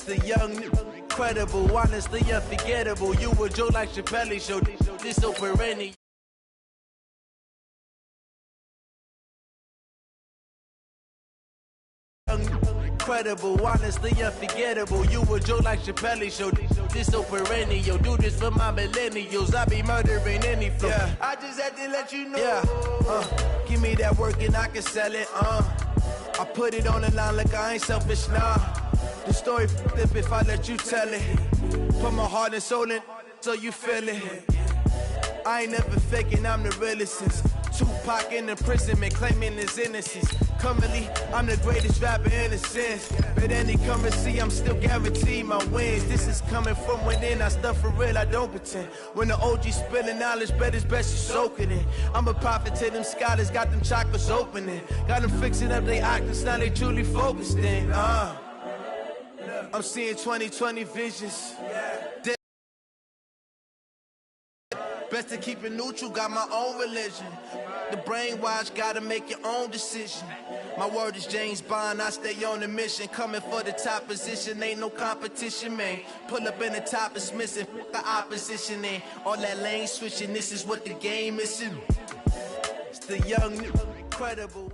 The young, incredible, honestly unforgettable. You were Joe like Chappelle show. This so perennial. Incredible, honestly unforgettable. You were Joe like Chappelle show. This so perennial. Do this for my millennials. I be murdering any flow. Yeah. I just had to let you know. Yeah. Give me that work and I can sell it. I put it on the line like I ain't selfish, nah. The story flip if I let you tell it. Put my heart and soul in so you feel it. I ain't never faking, I'm the realest since Tupac in imprisonment, claiming his innocence. Currently, I'm the greatest rapper in a sense. But any currency, I'm still guaranteed my wins. This is coming from within, I stuff for real, I don't pretend. When the OG spilling knowledge, bet it's best you soak it in. I'm a prophet to them scholars, got them chakras opening. Got them fixing up their octaves, now they truly focused in. I'm seeing 2020 visions. Best to keep it neutral, got my own religion. The brainwash, gotta make your own decision. My word is James Bond, I stay on a mission. Coming for the top position, ain't no competition, man. Pull up in the top, it's missing, the opposition in. All that lane switching, this is what the game is in. It's the young, incredible.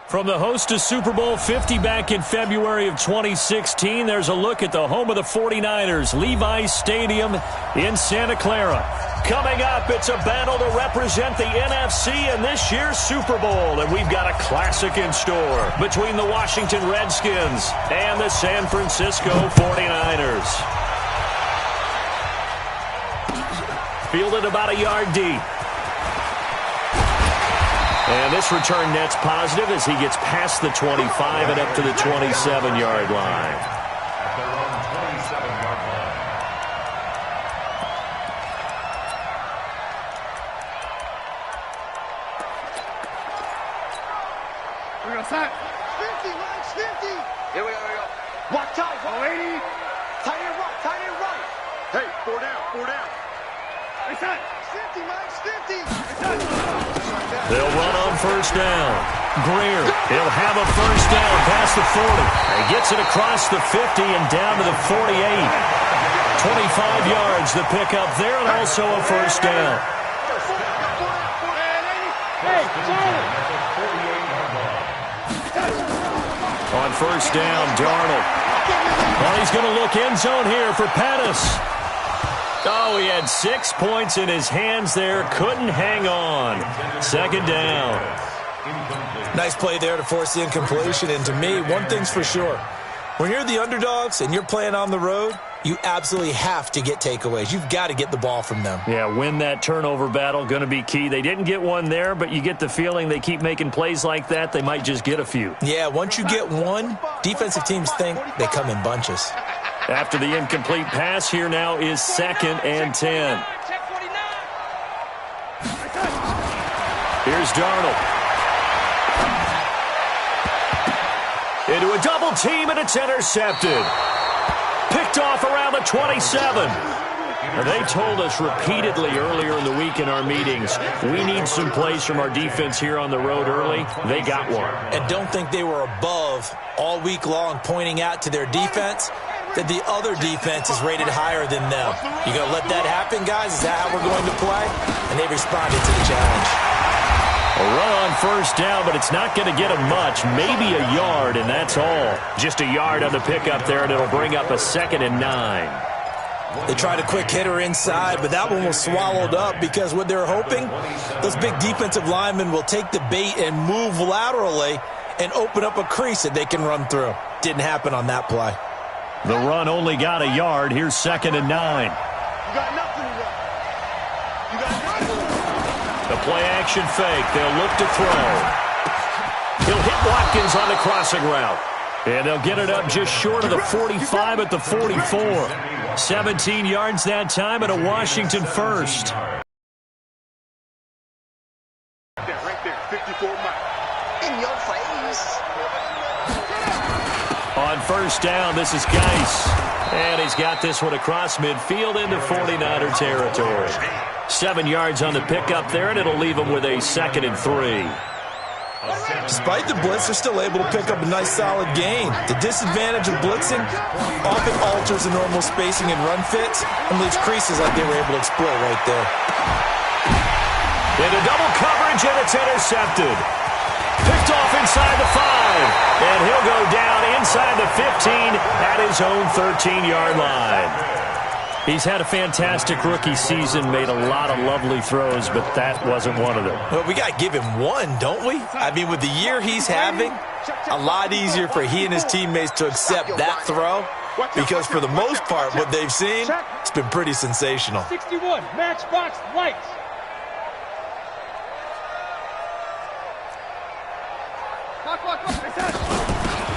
From the host to Super Bowl 50 back in February of 2016, there's a look at the home of the 49ers, Levi's Stadium in Santa Clara. Coming up, it's a battle to represent the NFC in this year's Super Bowl, and we've got a classic in store between the Washington Redskins and the San Francisco 49ers. Fielded about a yard deep. And this return net's positive as he gets past the 25 and up to the 27-yard line. At their own 27-yard line. We're going to set. 50, Mike's 50. Here we go. Watch out, 180. Tight end right. Hey, 4 down. Hey, set. 50, Mike's 50. They'll run on first down. Greer, he'll have a first down past the 40. He gets it across the 50 and down to the 48. 25 yards the pickup there and also a first down. On first down, Darnold. Well, he's going to look end zone here for Pettis. Oh, he had 6 points in his hands there. Couldn't hang on. Second down. Nice play there to force the incompletion. And to me, one thing's for sure. When you're the underdogs and you're playing on the road, you absolutely have to get takeaways. You've got to get the ball from them. Yeah, win that turnover battle, going to be key. They didn't get one there, but you get the feeling they keep making plays like that, they might just get a few. Yeah, once you get one, defensive teams think they come in bunches. After the incomplete pass, here now is 2nd and 10. Here's Darnold. Into a double team, and it's intercepted. Picked off around the 27. And they told us repeatedly earlier in the week in our meetings, we need some plays from our defense here on the road early. They got one. And don't think they were above all week long pointing out to their defense that the other defense is rated higher than them. You going to let that happen, guys? Is that how we're going to play? And they responded to the challenge. A run on first down, but it's not going to get them much. Maybe a yard, and that's all. Just a yard on the pickup there, and it'll bring up a 2nd and 9. They tried a quick hitter inside, but that one was swallowed up because what they're hoping, those big defensive linemen will take the bait and move laterally and open up a crease that they can run through. Didn't happen on that play. The run only got a yard. Here's 2nd and 9. You got nothing to run. You got nothing. The play-action fake. They'll look to throw. He'll hit Watkins on the crossing route. And they'll get it up just short of the 45 at the 44. 17 yards that time and a Washington first. Right there, 54 miles. In your face. On first down, this is Geis. And he's got this one across midfield into 49er territory. 7 yards on the pickup there, and it'll leave him with a 2nd and 3. Despite the blitz, they're still able to pick up a nice solid gain. The disadvantage of blitzing often alters the normal spacing and run fits and leaves creases like they were able to exploit right there. Into double coverage, and it's intercepted. Picked off inside the 5, and he'll go down inside the 15 at his own 13-yard line. He's had a fantastic rookie season, made a lot of lovely throws, but that wasn't one of them. Well, we got to give him one, don't we? I mean, with the year he's having, a lot easier for he and his teammates to accept that throw, because for the most part, what they've seen, it's been pretty sensational. 61, matchbox lights.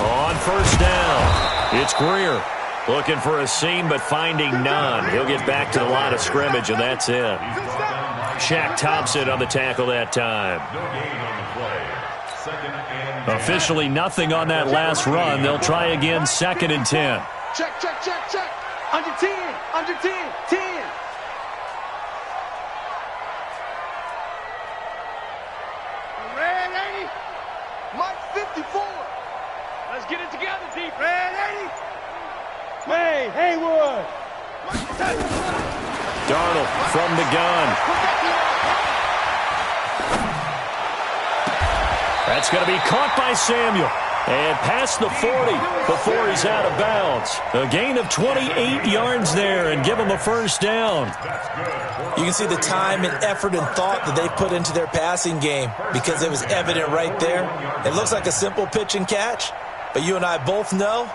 On first down, it's Greer. Looking for a seam, but finding none. He'll get back to the line of scrimmage, and that's it. Shaq Thompson on the tackle that time. Officially nothing on that last run. They'll try again, 2nd and 10. Check. Under 10. 10. Red 80. Mike 54. Let's get it together, deep. Red 80. Hey, Haywood. Darnold from the gun. That's going to be caught by Samuel. And past the 40 before he's out of bounds. A gain of 28 yards there and give him a first down. You can see the time and effort and thought that they put into their passing game because it was evident right there. It looks like a simple pitch and catch, but you and I both know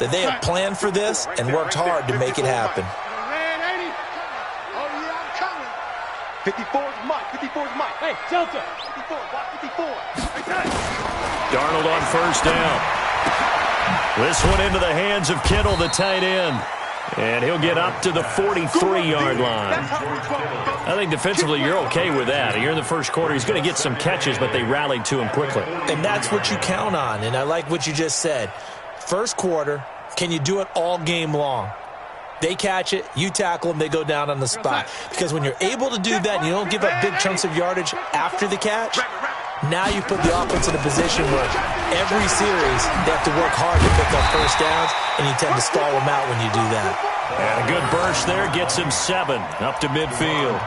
that they have planned for this and worked hard to make it happen. Red 80. Oh, yeah, I'm coming. 54's Mike. 54's Mike. Hey, Delta. 54. Watch 54. Darnold on first down. This one into the hands of Kittle, the tight end. And he'll get up to the 43-yard line. I think defensively you're okay with that. You're in the first quarter. He's going to get some catches, but they rallied to him quickly. And that's what you count on, and I like what you just said. First quarter, can you do it all game long? They catch it, you tackle them, they go down on the spot. Because when you're able to do that and you don't give up big chunks of yardage after the catch, now you put the offense in a position where every series they have to work hard to pick up first downs, and you tend to stall them out when you do that. And a good burst there gets him 7 up to midfield.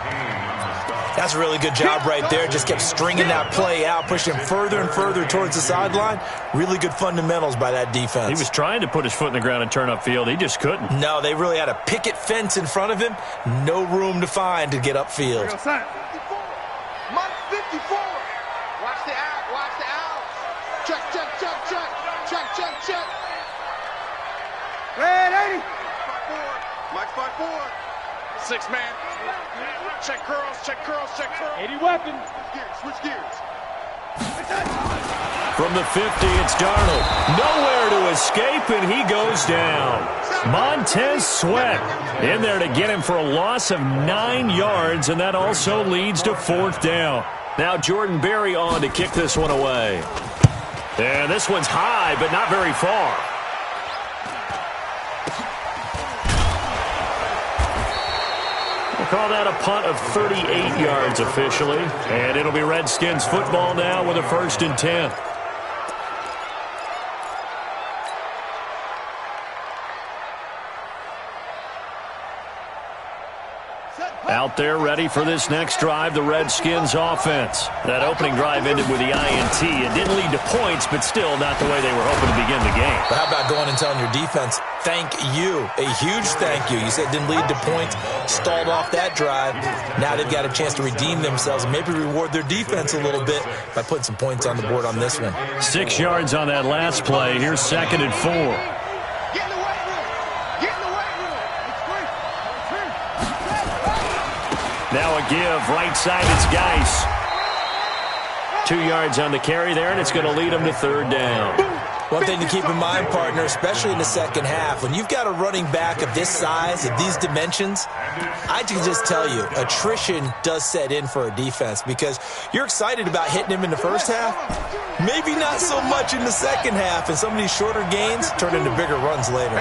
That's a really good job right there. Just kept stringing that play out, pushing him further and further towards the sideline. Really good fundamentals by that defense. He was trying to put his foot in the ground and turn upfield. He just couldn't. No, they really had a picket fence in front of him. No room to find to get upfield. 54. Mike 54. Watch the out. Watch the out. Check. Red 80. Mike 54. 6-man. Check curls. 80 weapon. Switch gears. From the 50, it's Darnold. Nowhere to escape, and he goes down. Montez Sweat in there to get him for a loss of 9 yards, and that also leads to 4th down. Now Jordan Berry on to kick this one away. And this one's high, but not very far. We'll call that a punt of 38 yards officially. And it'll be Redskins football now with a 1st and 10. Out there ready for this next drive, the Redskins offense. That opening drive ended with the INT. It didn't lead to points, but still not the way they were hoping to begin the game. But how about going and telling your defense, thank you, a huge thank you. You said it didn't lead to points, stalled off that drive. Now they've got a chance to redeem themselves and maybe reward their defense a little bit by putting some points on the board on this one. 6 yards on that last play. Here's 2nd and 4. Now a give, right side, it's Geis. 2 yards on the carry there, and it's going to lead him to 3rd down. One thing to keep in mind, partner, especially in the second half, when you've got a running back of this size, of these dimensions, I can just tell you, attrition does set in for a defense because you're excited about hitting him in the first half, maybe not so much in the second half, and some of these shorter gains turn into bigger runs later.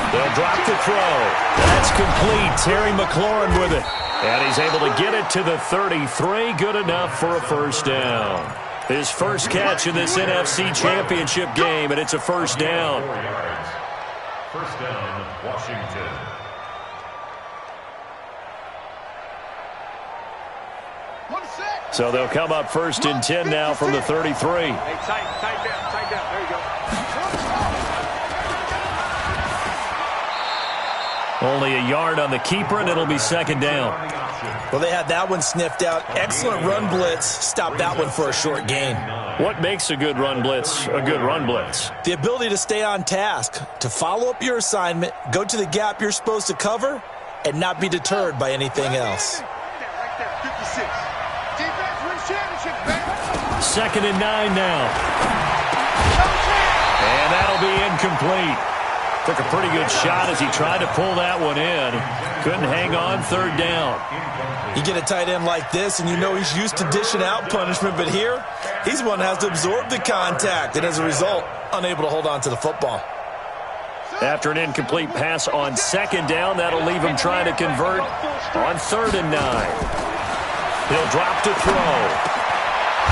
They'll drop the throw. That's complete. Terry McLaurin with it. And he's able to get it to the 33. Good enough for a first down. His first catch in this NFC Championship game, and it's a first down. 4 yards. First down, Washington. So they'll come up first and 10 now from the 33. Hey, tight down. There you go. Only a yard on the keeper, and it'll be second down. Well, they had that one sniffed out. Excellent run blitz. Stopped that one for a short gain. What makes a good run blitz a good run blitz? The ability to stay on task, to follow up your assignment, go to the gap you're supposed to cover, and not be deterred by anything else. Right there, 56. Defense wins championship, baby. Second and 9 now. And that'll be incomplete. Took a pretty good shot as he tried to pull that one in. Couldn't hang on, third down. You get a tight end like this, and you know he's used to dishing out punishment, but here, he's one that has to absorb the contact, and as a result, unable to hold on to the football. After an incomplete pass on second down, that'll leave him trying to convert on third and 9. He'll drop to throw.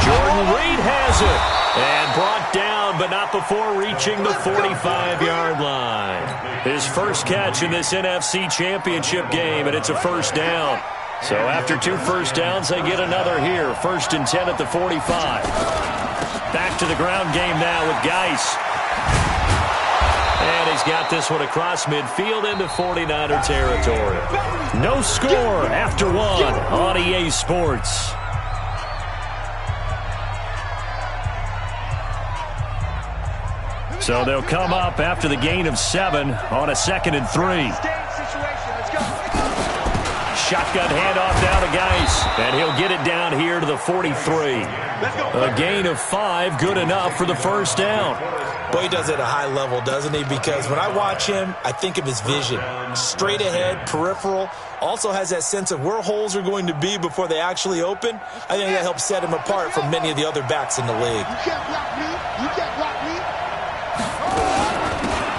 Jordan Reed has it. And brought down, but not before reaching the 45-yard line. His first catch in this NFC Championship game, and it's a first down. So after 2 first downs, they get another here. First and 10 at the 45. Back to the ground game now with Geis. And he's got this one across midfield into 49er territory. No score after 1 on EA Sports. So they'll come up after the gain of 7 on a second and 3. Shotgun handoff down to Geis, and he'll get it down here to the 43. A gain of 5, good enough for the first down. Boy, he does it at a high level, doesn't he? Because when I watch him, I think of his vision. Straight ahead, peripheral. Also has that sense of where holes are going to be before they actually open. I think that helps set him apart from many of the other backs in the league. You can't block me. You can't block me.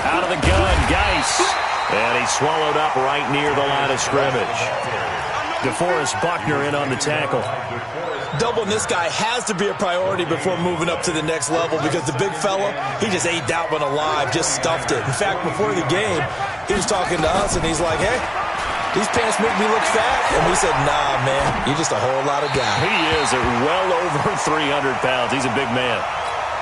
Out of the gun, Geis. And he's swallowed up right near the line of scrimmage. DeForest Buckner in on the tackle. Doubling this guy has to be a priority before moving up to the next level because the big fella, he just ate that one alive, just stuffed it. In fact, before the game, he was talking to us, and he's like, hey, these pants make me look fat. And we said, nah, man, you're just a whole lot of guy. He is at well over 300 pounds. He's a big man.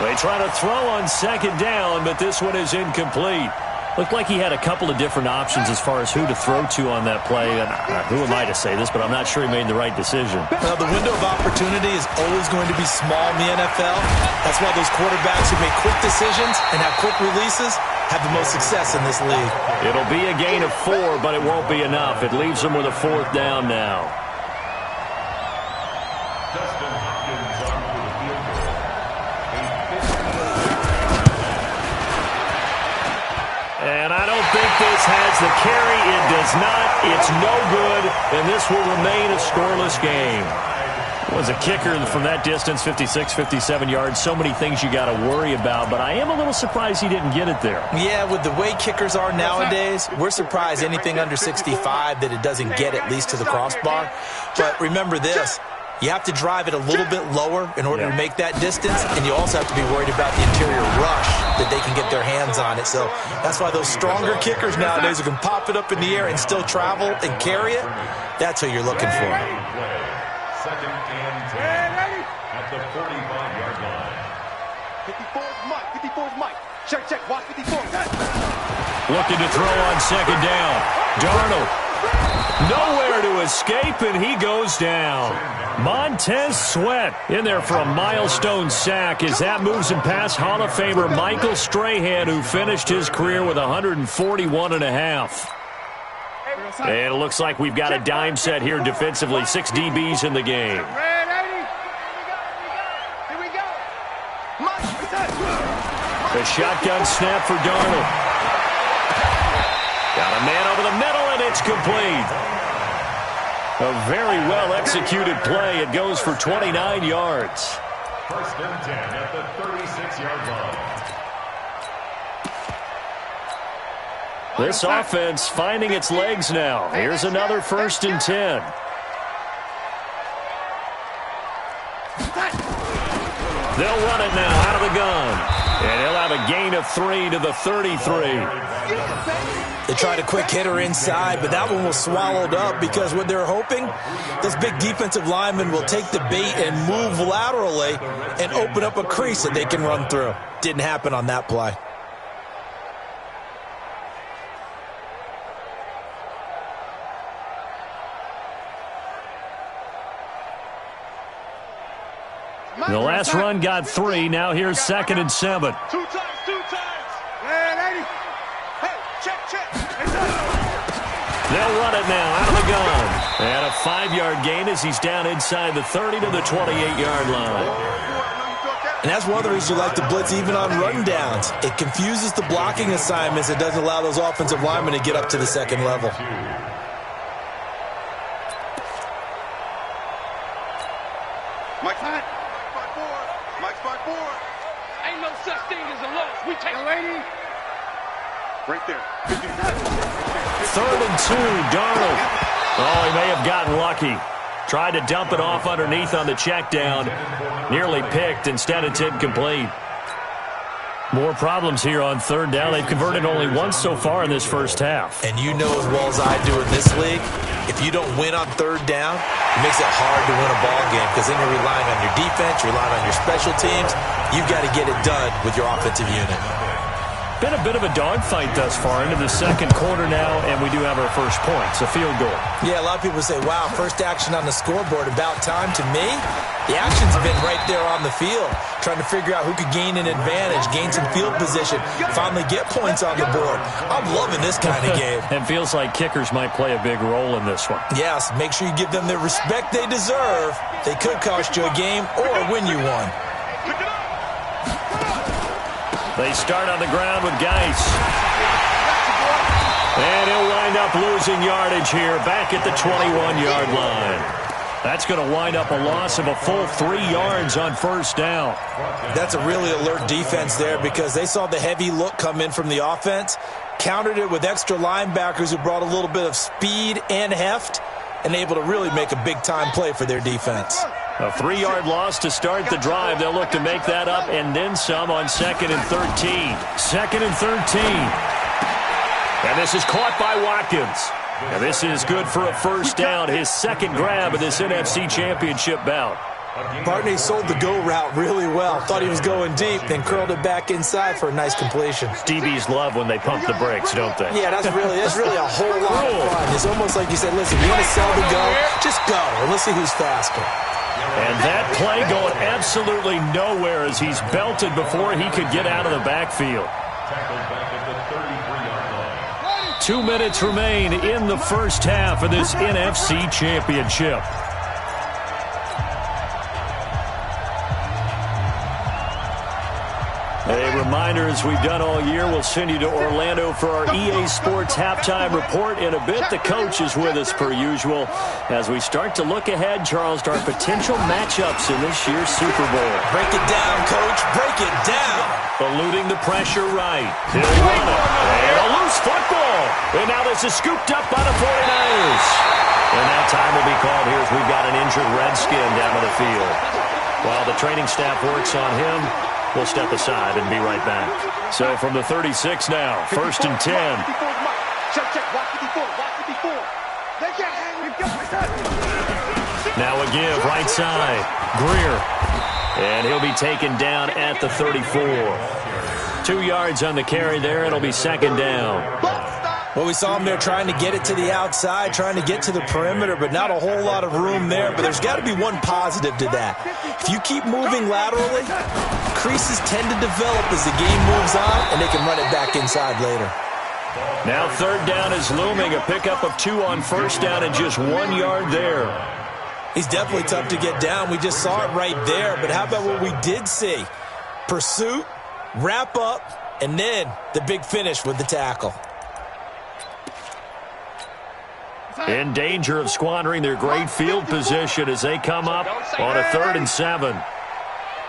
They try to throw on second down, but this one is incomplete. Looked like he had a couple of different options as far as who to throw to on that play. And who am I to say this, but I'm not sure he made the right decision. Well, the window of opportunity is always going to be small in the NFL. That's why those quarterbacks who make quick decisions and have quick releases have the most success in this league. It'll be a gain of 4, but it won't be enough. It leaves them with a fourth down now. And I don't think this has the carry. It does not. It's no good, and this will remain a scoreless game. Was a kicker from that distance, 56, 57 yards. So many things you got to worry about, but I am a little surprised he didn't get it there. Yeah, with the way kickers are nowadays, we're surprised anything under 65 that it doesn't get at least to the crossbar. But remember this. You have to drive it a little bit lower in order to make that distance, and you also have to be worried about the interior rush that they can get their hands on it. So that's why those stronger kickers nowadays who can pop it up in the air and still travel and carry it, that's who you're looking for. Second and 10 at the 45-yard line. 54's Mike. 54's Mike. Check. Watch 54. Looking to throw on second down. Darnold. Nowhere to escape, and he goes down. Montez Sweat in there for a milestone sack as that moves him past Hall of Famer Michael Strahan, who finished his career with 141.5. And it looks like we've got a dime set here defensively. 6 DBs in the game. Here we go. The shotgun snap for Darnold. Got a man over the middle, and it's complete. A very well-executed play. It goes for 29 yards. First and 10 at the 36-yard line. This offense finding its legs now. Here's another first and 10. They'll run it now out of the gun. And he'll have a gain of 3 to the 33. They tried a quick hitter inside, but that one was swallowed up because what they're hoping, this big defensive lineman will take the bait and move laterally and open up a crease that they can run through. Didn't happen on that play. The last run got 3. Now here's 2nd and 7. Two times. Hey, lady. Hey, check. They'll run it now out of the gun. And a 5-yard gain as he's down inside the 30 to the 28-yard line. And that's one of the reasons you like to blitz even on rundowns. It confuses the blocking assignments. It doesn't allow those offensive linemen to get up to the second level. Mike's 5-4. Ain't no such thing as a loss. We take a lady. Right there. 3rd and 2, Darnold. Oh, he may have gotten lucky. Tried to dump it off underneath on the check down. Nearly picked. Instead, it's incomplete. More problems here on 3rd down. They've converted only once so far in this first half. And you know as well as I do in this league, if you don't win on 3rd down, it makes it hard to win a ball game because then you're relying on your defense, you're relying on your special teams. You've got to get it done with your offensive unit. Been a bit of a dogfight thus far into the second quarter now, and we do have our first point. It's a field goal. Yeah, a lot of people say, wow, first action on the scoreboard, about time. To me, the action's been right there on the field, trying to figure out who could gain an advantage, gain some field position, finally get points on the board. I'm loving this kind of game. And feels like kickers might play a big role in this one. Yes, make sure you give them the respect they deserve. They could cost you a game or win you one. They start on the ground with Geis. And he'll wind up losing yardage here back at the 21-yard line. That's going to wind up a loss of a full 3 yards on 1st down. That's a really alert defense there because they saw the heavy look come in from the offense, countered it with extra linebackers who brought a little bit of speed and heft, and able to really make a big-time play for their defense. A 3-yard loss to start the drive. They'll look to make that up and then some on 2nd and 13. 2nd and 13. And this is caught by Watkins. And this is good for a 1st down. His 2nd grab of this NFC Championship bout. Bartney sold the go route really well. Thought he was going deep, then curled it back inside for a nice completion. DBs love when they pump the brakes, don't they? Yeah, that's really a whole lot of fun. It's almost like you said, listen, you want to sell the go? Just go, and let's see who's faster. And that play going absolutely nowhere as he's belted before he could get out of the backfield. 2 minutes remain in the first half of this NFC Championship. A reminder, as we've done all year, we'll send you to Orlando for our EA Sports halftime report in a bit. The coach is with us per usual as we start to look ahead, Charles, to our potential matchups in this year's Super Bowl. Break it down, Coach. Break it down. Eluding the pressure right. He'll run it. And a loose football. And now this is scooped up by the 49ers. And that time will be called here as we've got an injured Redskin down on the field. While the training staff works on him, we'll step aside and be right back. So from the 36 now, 1st and 10. Now a give, right side. Greer. And he'll be taken down at the 34. 2 yards on the carry there. It'll be 2nd down. Well, we saw him there trying to get it to the outside, trying to get to the perimeter, but not a whole lot of room there. But there's got to be one positive to that. If you keep moving laterally, creases tend to develop as the game moves on, and they can run it back inside later. Now 3rd down is looming. A pickup of 2 on 1st down and just 1 yard there. He's definitely tough to get down. We just saw it right there. But how about what we did see? Pursuit, wrap up, and then the big finish with the tackle. In danger of squandering their great field position as they come up on a 3rd and 7.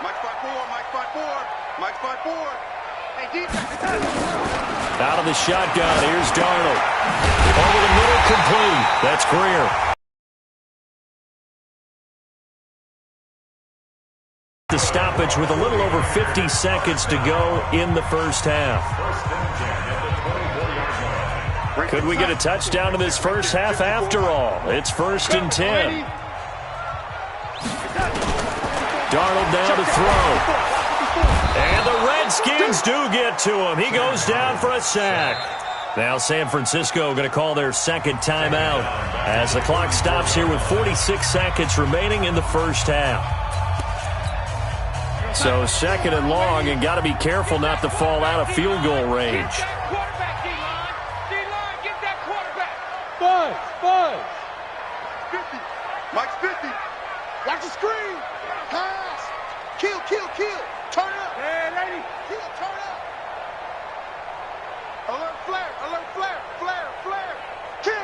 Mike's 5-4. Mike's 5-4. Hey, defense. Out of the shotgun, here's Darnold. Over the middle, complete. That's Greer. the stoppage with a little over 50 seconds to go in the first half. Could we get a touchdown in this first half after all? It's 1st and 10. Darnold down to throw. And the Redskins do get to him. He goes down for a sack. Now San Francisco going to call their second timeout as the clock stops here with 46 seconds remaining in the first half. So 2nd and long, and got to be careful not to fall out of field goal range. Buzz. 50. Mike's 50. Watch the screen. Pass. Kill. Turn up. Hey, lady. Kill, turn up. Alert flare. Kill.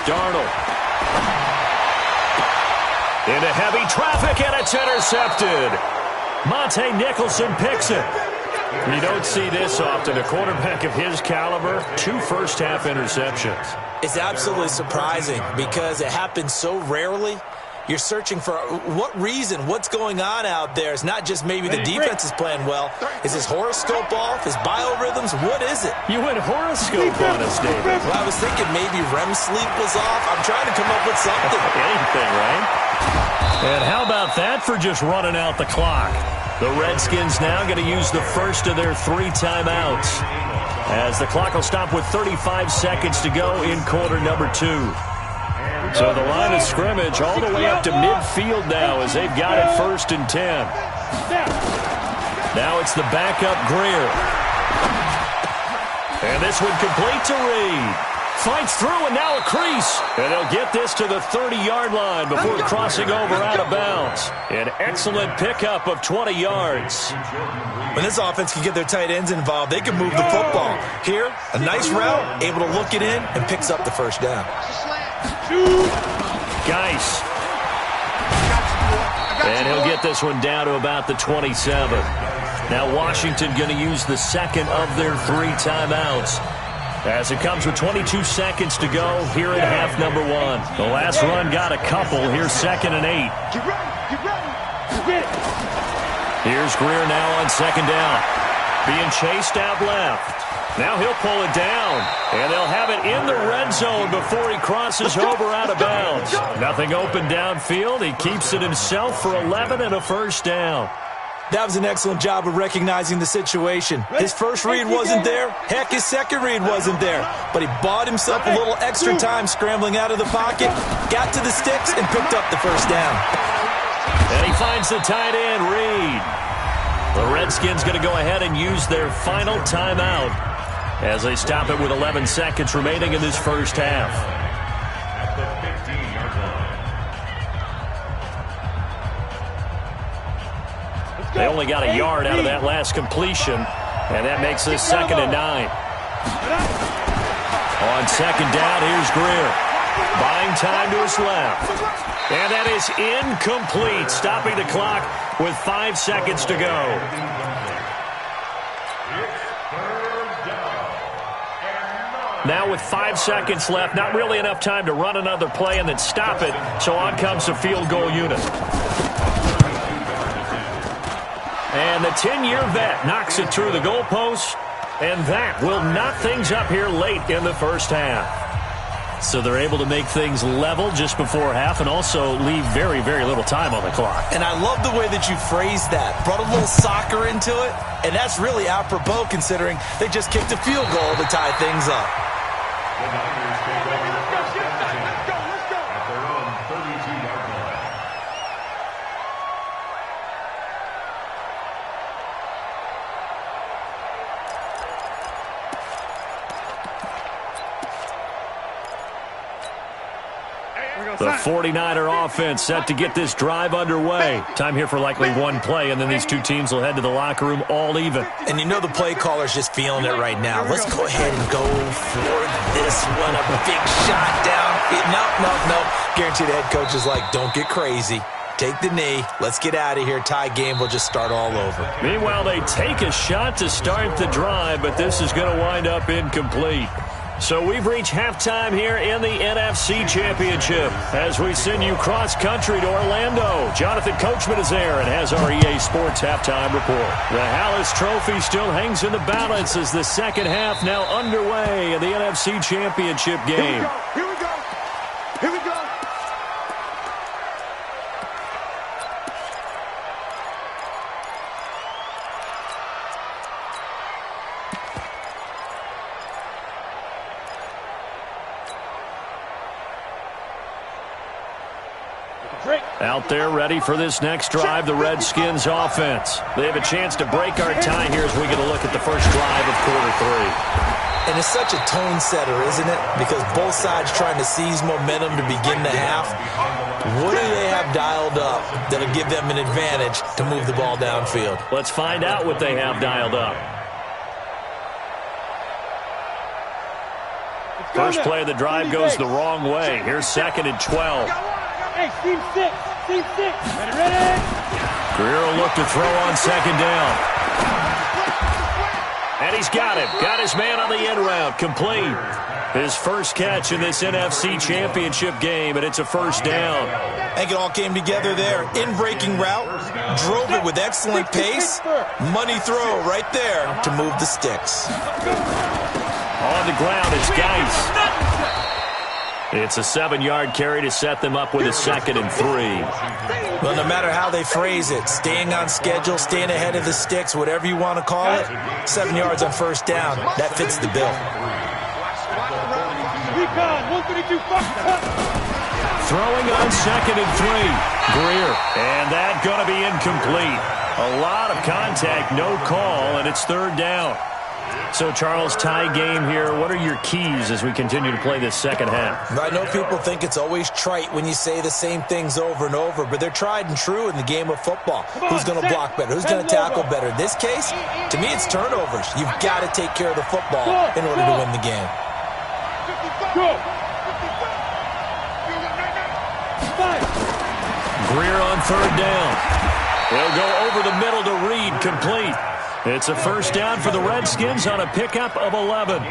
Darnold. Into heavy traffic, and it's intercepted. Monte Nicholson picks it. You don't see this often. A quarterback of his caliber, 2 first-half interceptions. It's absolutely surprising because it happens so rarely. You're searching for what reason, what's going on out there. It's not just maybe the defense is playing well. Is his horoscope off? His biorhythms? What is it? You went horoscope on us, David. Well, I was thinking maybe REM sleep was off. I'm trying to come up with something. Anything, right? And how about that for just running out the clock? The Redskins now going to use the first of their 3 timeouts as the clock will stop with 35 seconds to go in quarter number 2. So the line of scrimmage all the way up to midfield now as they've got it 1st and 10. Now it's the backup Greer. And this one complete to Reed. Fights through and now a crease. And he'll get this to the 30-yard line before crossing over out of bounds. An excellent pickup of 20 yards. When this offense can get their tight ends involved, they can move the football. Here, a nice route, able to look it in, and picks up the first down. Geis. And he'll get this one down to about the 27. Now Washington going to use the second of their 3 timeouts as it comes with 22 seconds to go here in half number 1. The last run got a couple. Here's 2nd and 8. Here's Greer now on 2nd down. Being chased out left. Now he'll pull it down, and they'll have it in the red zone before he crosses over out of bounds. Nothing open downfield. He keeps it himself for 11 and a first down. That was an excellent job of recognizing the situation. His first read wasn't there. Heck, his second read wasn't there. But he bought himself a little extra time scrambling out of the pocket, got to the sticks, and picked up the first down. And he finds the tight end, Reed. The Redskins going to go ahead and use their final timeout as they stop it with 11 seconds remaining in this first half. At the 15-yard line. They only got a yard out of that last completion, and that makes this 2nd and 9. On 2nd down, here's Greer. Buying time to his left. And that is incomplete, stopping the clock with 5 seconds to go. Now with 5 seconds left, not really enough time to run another play and then stop it, so on comes the field goal unit. And the 10-year vet knocks it through the goalpost, and that will knock things up here late in the first half. So they're able to make things level just before half and also leave very, very little time on the clock. And I love the way that you phrased that. Brought a little soccer into it, and that's really apropos considering they just kicked a field goal to tie things up. The Niners take over first and 10 at their own 32-yard line. The 49er offense set to get this drive underway. Time here for likely one play, and then these two teams will head to the locker room all even. And you know the play caller's just feeling it right now. Let's go ahead and go for this one. A big shot down. No. Guarantee the head coach is like, don't get crazy. Take the knee. Let's get out of here. Tie game. We'll just start all over. Meanwhile, they take a shot to start the drive, but this is going to wind up incomplete. So we've reached halftime here in the NFC Championship as we send you cross-country to Orlando. Jonathan Coachman is there and has our EA Sports halftime report. The Hallis Trophy still hangs in the balance as the second half now underway in the NFC Championship game. Here we go. Here we go. Out there ready for this next drive, the Redskins offense. They have a chance to break our tie here as we get a look at the first drive of quarter three. And it's such a tone setter, isn't it? Because both sides trying to seize momentum to begin the half. What do they have dialed up that'll give them an advantage to move the ball downfield? Let's find out what they have dialed up. First play of the drive goes the wrong way. Here's 2nd and 12. Hey, Steve 6. Steve 6. Ready? Greer will look to throw on 2nd down. And he's got him. Got his man on the end route. Complete. His first catch in this NFC Championship game, and it's a first down. I think it all came together there. In-breaking route. Drove it with excellent pace. Money throw right there to move the sticks. On the ground is Geis. It's a 7-yard carry to set them up with a 2nd and 3. Well, no matter how they phrase it, staying on schedule, staying ahead of the sticks, whatever you want to call it, 7 yards on first down, that fits the bill. Throwing on 2nd and 3. Greer. And that going to be incomplete. A lot of contact, no call, and it's 3rd down. So, Charles, tie game here. What are your keys as we continue to play this second half? I know people think it's always trite when you say the same things over and over, but they're tried and true in the game of football. Who's going to block better? Who's going to tackle better? In this case, to me, it's turnovers. You've got to take care of the football in order to win the game. Greer on 3rd down. He'll go over the middle to Reed, complete. It's a first down for the Redskins on a pickup of 11.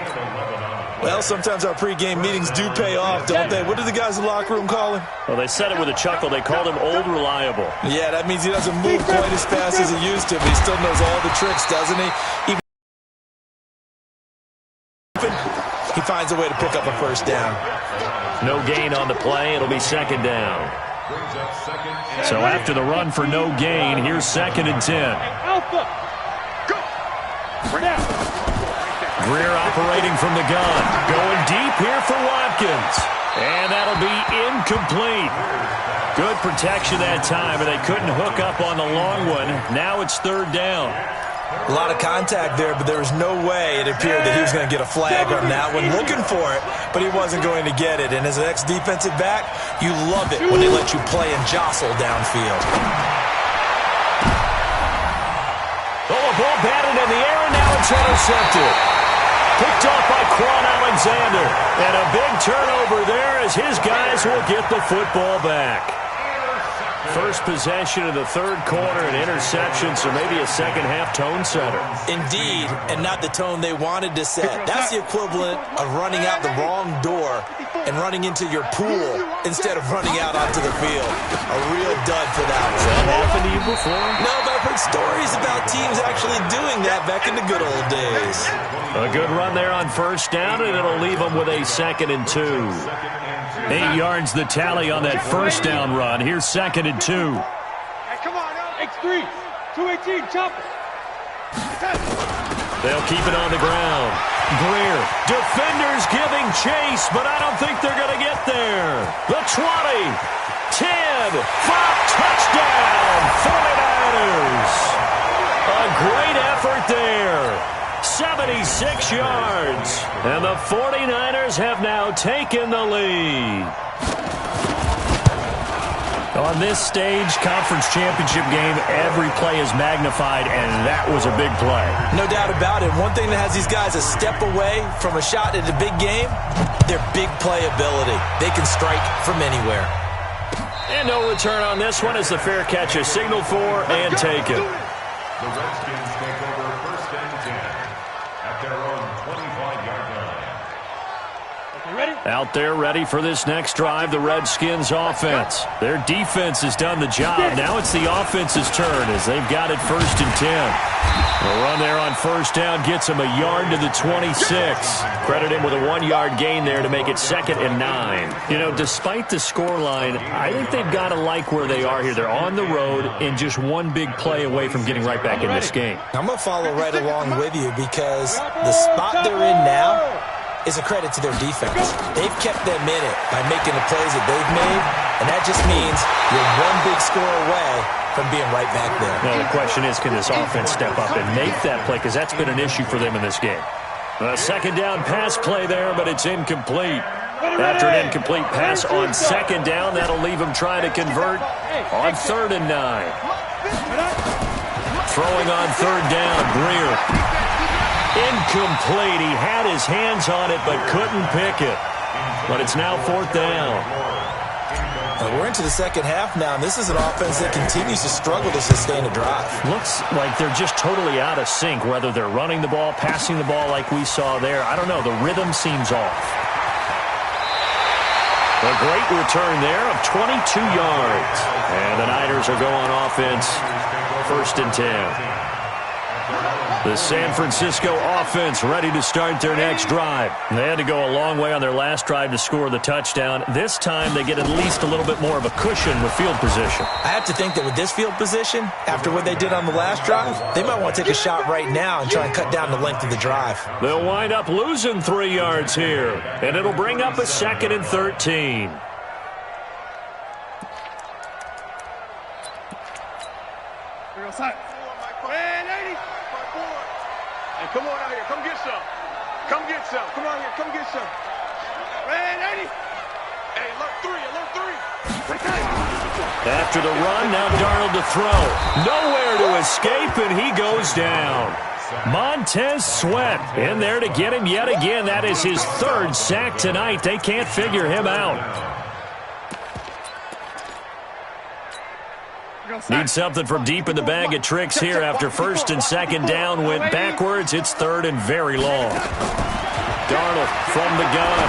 Well, sometimes our pregame meetings do pay off, don't they? What do the guys in the locker room call him? Well, they said it with a chuckle. They called him Old Reliable. Yeah, that means he doesn't move quite as fast as he used to, but he still knows all the tricks, doesn't he? He finds a way to pick up a first down. No gain on the play. It'll be 2nd down. So after the run for no gain, here's 2nd and 10. Greer operating from the gun. Going deep here for Watkins. And that'll be incomplete. Good protection that time, and they couldn't hook up on the long one. Now it's 3rd down. A lot of contact there, but there was no way it appeared that he was going to get a flag on that one. Looking for it, but he wasn't going to get it. And as an ex-defensive back, you love it when they let you play and jostle downfield. Oh, a ball batted in the air, and now it's intercepted. Picked off by Quan Alexander. And a big turnover there as his guys will get the football back. First possession of the 3rd quarter, an interception, so maybe a second-half tone setter. Indeed, and not the tone they wanted to set. That's the equivalent of running out the wrong door and running into your pool instead of running out onto the field. A real dud for that one. Has that happened to you before? No, but I've heard stories about teams actually doing that back in the good old days. A good run there on first down, and it'll leave them with a 2nd and 2. 8 yards the tally on that first down run. Here's 2nd and 2. Hey, come on, X3, 218, chop it. They'll keep it on the ground. Greer, defenders giving chase, but I don't think they're going to get there. The 20, 10, 5, touchdown, 49ers. A great effort there. 76 yards. And the 49ers have now taken the lead. On this stage, conference championship game, every play is magnified, and that was a big play. No doubt about it. One thing that has these guys a step away from a shot at a big game, their big play ability. They can strike from anywhere. And no return on this one as the fair catch is signaled for and taken. The Redskins take over 1st and 10 at their own 25-yard line. Out there ready for this next drive, the Redskins offense. Their defense has done the job. Now it's the offense's turn as they've got it 1st and 10. The run there on first down gets him a yard to the 26. Credit him with a 1-yard gain there to make it 2nd and 9. You know, despite the scoreline, I think they've got to like where they are here. They're on the road and just one big play away from getting right back in this game. I'm going to follow right along with you because the spot they're in now is a credit to their defense. They've kept them in it by making the plays that they've made, and that just means you're one big score away from being right back there. Now, the question is, can this offense step up and make that play? Because that's been an issue for them in this game. A 2nd down pass play there, but it's incomplete. After an incomplete pass on 2nd down, that'll leave them trying to convert on 3rd and 9. Throwing on 3rd down, Greer. Incomplete. He had his hands on it but couldn't pick it. But it's now 4th down. We're into the second half now, and this is an offense that continues to struggle to sustain a drive. Looks like they're just totally out of sync, whether they're running the ball, passing the ball like we saw there. I don't know. The rhythm seems off. A great return there of 22 yards. And the Niners are going offense 1st and 10. The San Francisco offense ready to start their next drive. They had to go a long way on their last drive to score the touchdown. This time they get at least a little bit more of a cushion with field position. I have to think that with this field position, after what they did on the last drive, they might want to take a shot right now and try and cut down the length of the drive. They'll wind up losing 3 yards here, and it'll bring up a 2nd and 13. Come on out here. Come get some. Come get some. Come on here. Come get some. Red 80. Hey, alert 3. Alert 3. After the run, now Darnold to throw. Nowhere to escape, and he goes down. Montez Sweat in there to get him yet again. That is his 3rd sack tonight. They can't figure him out. Need something from deep in the bag of tricks here after 1st and 2nd down went backwards. It's 3rd and very long. Darnold from the gun.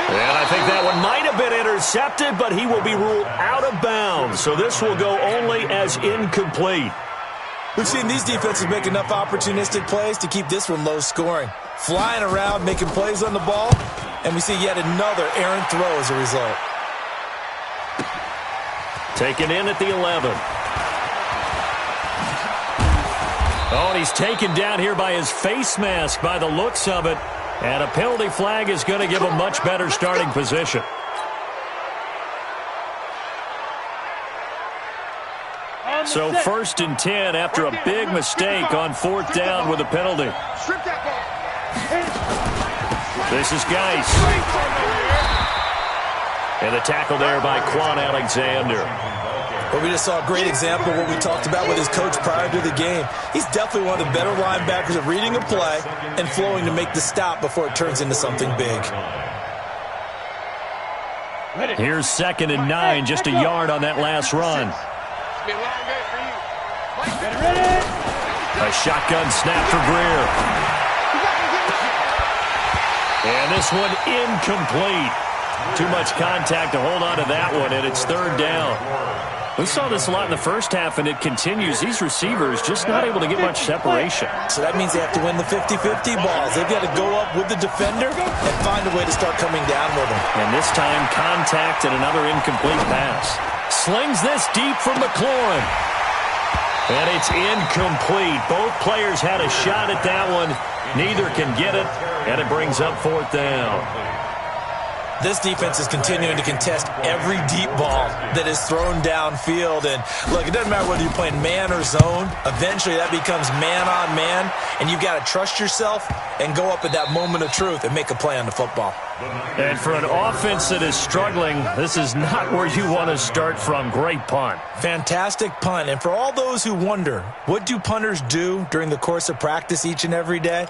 And I think that one might have been intercepted, but he will be ruled out of bounds. So this will go only as incomplete. We've seen these defenses make enough opportunistic plays to keep this one low scoring. Flying around, making plays on the ball, and we see yet another errant throw as a result. Taken in at the 11. Oh, and he's taken down here by his face mask by the looks of it. And a penalty flag is going to give him much better starting position. So 1st and 10 after a big mistake on 4th down with a penalty. This is Geis. And the tackle there by Quan Alexander. Well, we just saw a great example of what we talked about with his coach prior to the game. He's definitely one of the better linebackers at reading a play and flowing to make the stop before it turns into something big. Here's 2nd and 9, just a yard on that last run. A shotgun snap for Greer. And this one incomplete. Too much contact to hold on to that one, and it's 3rd down. We saw this a lot in the first half, and it continues. These receivers just not able to get much separation. So that means they have to win the 50-50 balls. They've got to go up with the defender and find a way to start coming down with them. And this time, contact and another incomplete pass. Slings this deep from McLaurin. And it's incomplete. Both players had a shot at that one. Neither can get it, and it brings up 4th down. This defense is continuing to contest every deep ball that is thrown downfield. And look, it doesn't matter whether you're playing man or zone. Eventually, that becomes man on man. And you've got to trust yourself and go up at that moment of truth and make a play on the football. And for an offense that is struggling, this is not where you want to start from. Great punt. Fantastic punt. And for all those who wonder, what do punters do during the course of practice each and every day?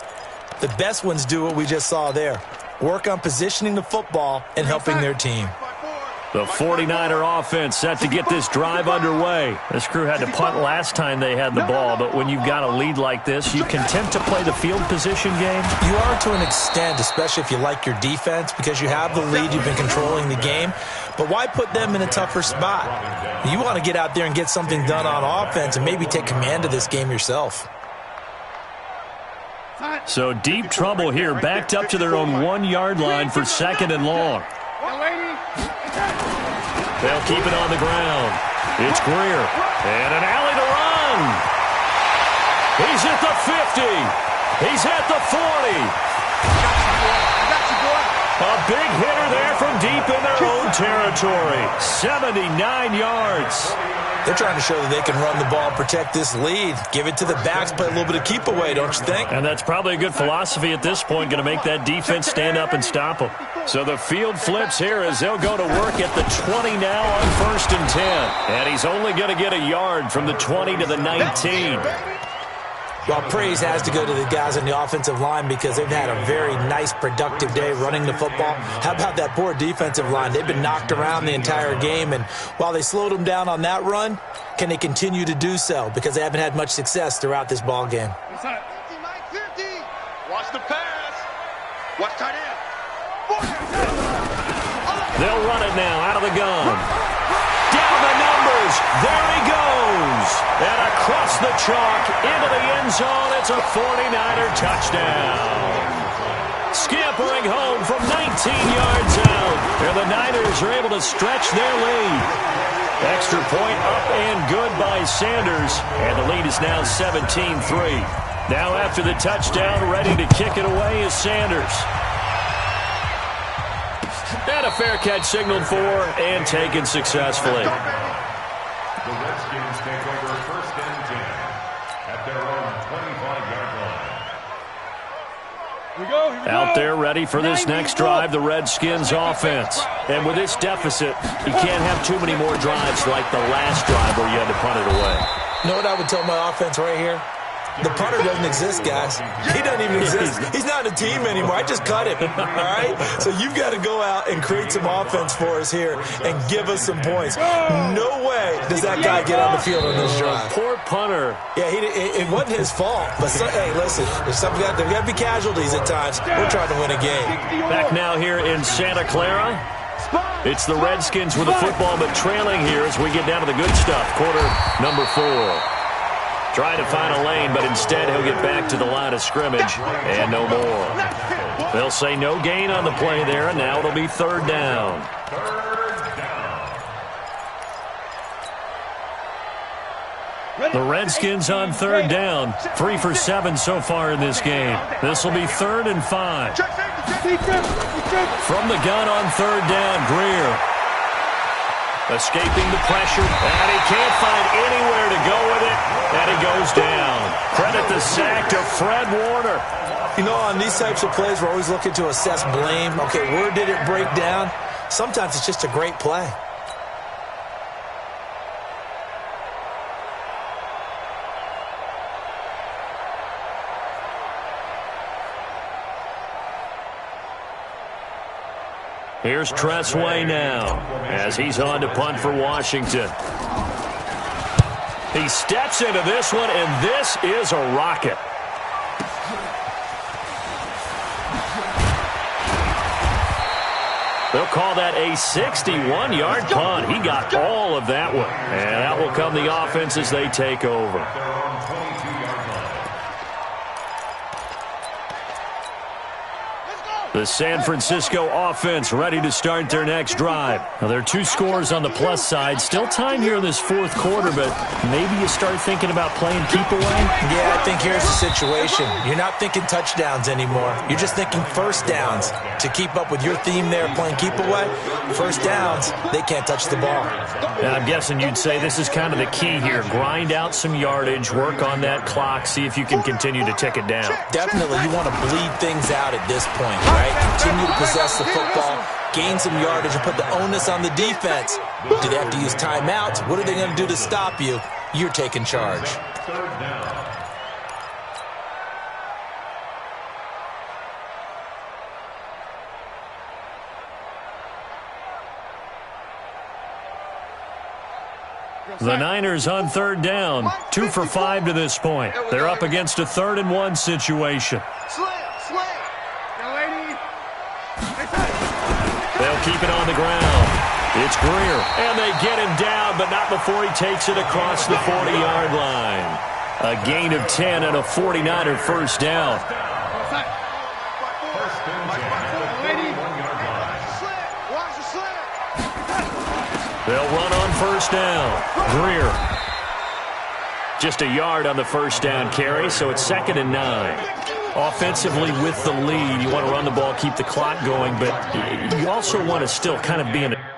The best ones do what we just saw there. Work on positioning the football and helping their team. The 49er offense set to get this drive underway. This crew had to punt last time they had the ball, but when you've got a lead like this, you content to play the field position game? You are to an extent, especially if you like your defense, because you have the lead, you've been controlling the game. But why put them in a tougher spot? You want to get out there and get something done on offense and maybe take command of this game yourself. So deep trouble here, backed up to their own 1-yard line for 2nd and long. They'll keep it on the ground. It's Greer. And an alley to run. He's at the 50. He's at the 40. A big hitter there from deep in their own territory. 79 yards. They're trying to show that they can run the ball, protect this lead. Give it to the backs, play a little bit of keep away, don't you think? And that's probably a good philosophy at this point, going to make that defense stand up and stop them. So the field flips here as they'll go to work at the 20 now on 1st and 10. And he's only going to get a yard from the 20 to the 19. Well, praise has to go to the guys on the offensive line because they've had a very nice, productive day running the football. How about that poor defensive line? They've been knocked around the entire game, and while they slowed them down on that run, can they continue to do so? Because they haven't had much success throughout this ball game. Watch the pass. Watch tight end. They'll run it now out of the gun. Down the numbers. There he goes. And across the chalk into the end zone. It's a 49er touchdown. Scampering home from 19 yards out. And the Niners are able to stretch their lead. Extra point up and good by Sanders. And the lead is now 17-3. Now after the touchdown, ready to kick it away is Sanders. And a fair catch signaled for and taken successfully. The Redskins take over 1st and 10 at their own 25-yard line. Out there ready for this next drive, the Redskins offense. And with this deficit, you can't have too many more drives like the last drive where you had to punt it away. You know what I would tell my offense right here? The punter doesn't exist, guys. He doesn't even exist. He's not a team anymore. I just cut him, all right? So you've got to go out and create some offense for us here and give us some points. No way does that guy get on the field on this drive. Poor punter. Yeah, it wasn't his fault. But, hey, listen, there's got to be casualties at times. We're trying to win a game. Back now here in Santa Clara. It's the Redskins with the football, but trailing here as we get down to the good stuff. Quarter number 4. Trying to find a lane, but instead he'll get back to the line of scrimmage and no more. They'll say no gain on the play there, and now it'll be 3rd down. The Redskins on 3rd down. 3 for 7 so far in this game. This will be 3rd and 5. From the gun on 3rd down, Greer. Escaping the pressure, and he can't find anywhere to go with it, and he goes down. Credit the sack to Fred Warner. You know, on these types of plays, we're always looking to assess blame. Okay, where did it break down? Sometimes it's just a great play. Here's Tressway now as he's on to punt for Washington. He steps into this one, and this is a rocket. They'll call that a 61-yard punt. He got all of that one. And out will come the offense as they take over. The San Francisco offense ready to start their next drive. Now, there are 2 scores on the plus side. Still time here in this 4th quarter, but maybe you start thinking about playing keep away? Yeah, I think here's the situation. You're not thinking touchdowns anymore. You're just thinking 1st downs. To keep up with your theme there, playing keep away, 1st downs, they can't touch the ball. And I'm guessing you'd say this is kind of the key here. Grind out some yardage, work on that clock, see if you can continue to tick it down. Definitely, you want to bleed things out at this point, right? Continue to possess the football, gain some yardage, and put the onus on the defense. Do they have to use timeouts? What are they going to do to stop you? You're taking charge. 3rd down. The Niners on third down. 2 for 5 to this point. They're up against a 3rd and 1 situation. They'll keep it on the ground. It's Greer, and they get him down, but not before he takes it across the 40-yard line. A gain of 10 and a 49er first down. They'll run on first down. Greer. Just a yard on the first down carry, so it's 2nd and 9. Offensively with the lead, you want to run the ball, keep the clock going, but you also want to still kind of be in a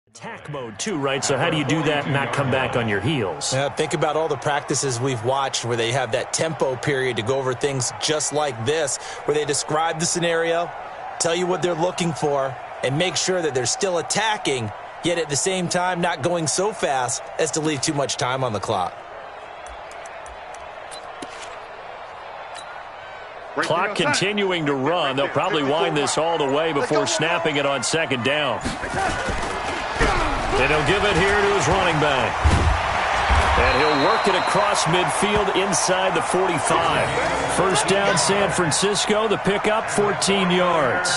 attack mode too, right? So how do you do that and not come back on your heels? Yeah, think about all the practices we've watched where they have that tempo period to go over things just like this, where they describe the scenario, tell you what they're looking for, and make sure that they're still attacking, yet at the same time not going so fast as to leave too much time on the clock. Clock continuing to run. They'll probably wind this all the way before snapping it on 2nd down. And he'll give it here to his running back. And he'll work it across midfield inside the 45. First down, San Francisco. The pickup, 14 yards.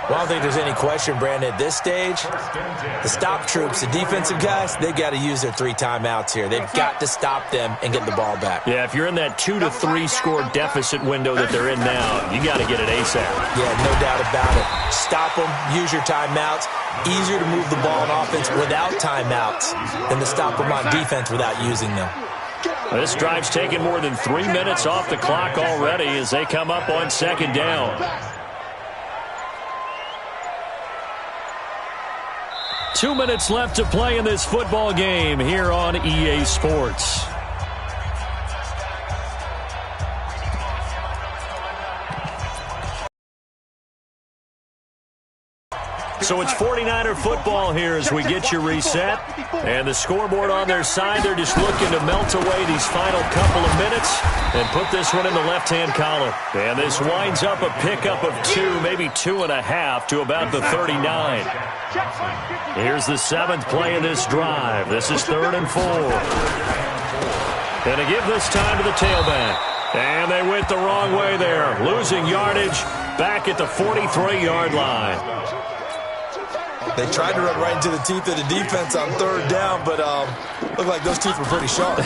Well, I don't think there's any question, Brandon, at this stage, the stop troops, the defensive guys, they got to use their 3 timeouts here. They've got to stop them and get the ball back. Yeah, if you're in that 2 to 3 score deficit window that they're in now, you got to get it ASAP. Yeah, no doubt about it. Stop them, use your timeouts. Easier to move the ball on offense without timeouts than to stop them on defense without using them. This drive's taken more than 3 minutes off the clock already as they come up on 2nd down. 2 minutes left to play in this football game here on EA Sports. So it's 49er football here as we get you reset. And the scoreboard on their side, they're just looking to melt away these final couple of minutes and put this one in the left-hand column. And this winds up a pickup of 2, maybe 2.5 to about the 39. Here's the 7th play of this drive. This is 3rd and 4. And to give this time to the tailback. And they went the wrong way there, losing yardage back at the 43-yard line. They tried to run right into the teeth of the defense on 3rd down, but looked like those teeth were pretty sharp.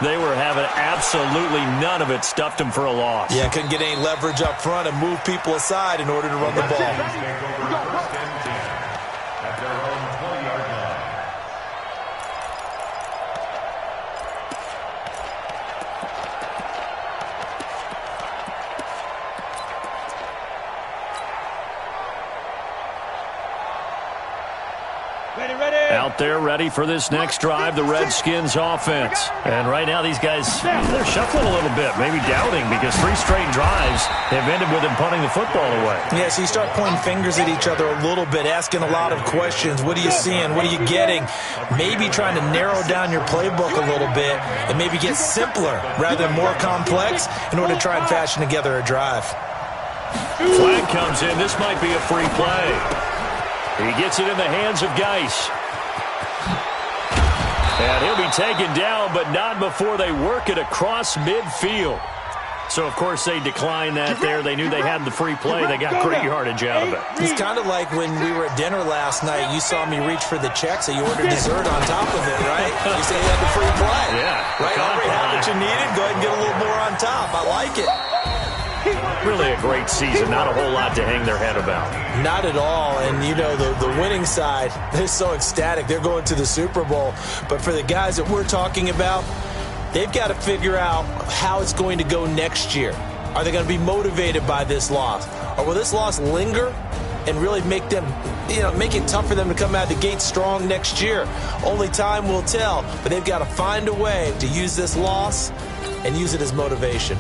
They were having absolutely none of it, stuffed them for a loss. Yeah, couldn't get any leverage up front and move people aside in order to run the ball. Out there ready for this next drive, the Redskins offense. And right now these guys, they're shuffling a little bit, maybe doubting, because 3 straight drives have ended with them punting the football away. Yeah, so you start pointing fingers at each other a little bit, asking a lot of questions. What are you seeing? What are you getting? Maybe trying to narrow down your playbook a little bit and maybe get simpler rather than more complex in order to try and fashion together a drive. Flag comes in. This might be a free play. He gets it in the hands of Geis. And he'll be taken down, but not before they work it across midfield. So, of course, they declined that there. They knew they had the free play. They got great yardage out of it. It's kind of like when we were at dinner last night. You saw me reach for the check, so you ordered dessert on top of it, right? You said you had the free play. Yeah. Right, already had what you needed. Go ahead and get a little more on top. I like it. Really a great season. Not a whole lot to hang their head about. Not at all. And, you know, the winning side, they're so ecstatic. They're going to the Super Bowl. But for the guys that we're talking about, they've got to figure out how it's going to go next year. Are they going to be motivated by this loss? Or will this loss linger and really make them, you know, make it tough for them to come out of the gate strong next year? Only time will tell. But they've got to find a way to use this loss and use it as motivation.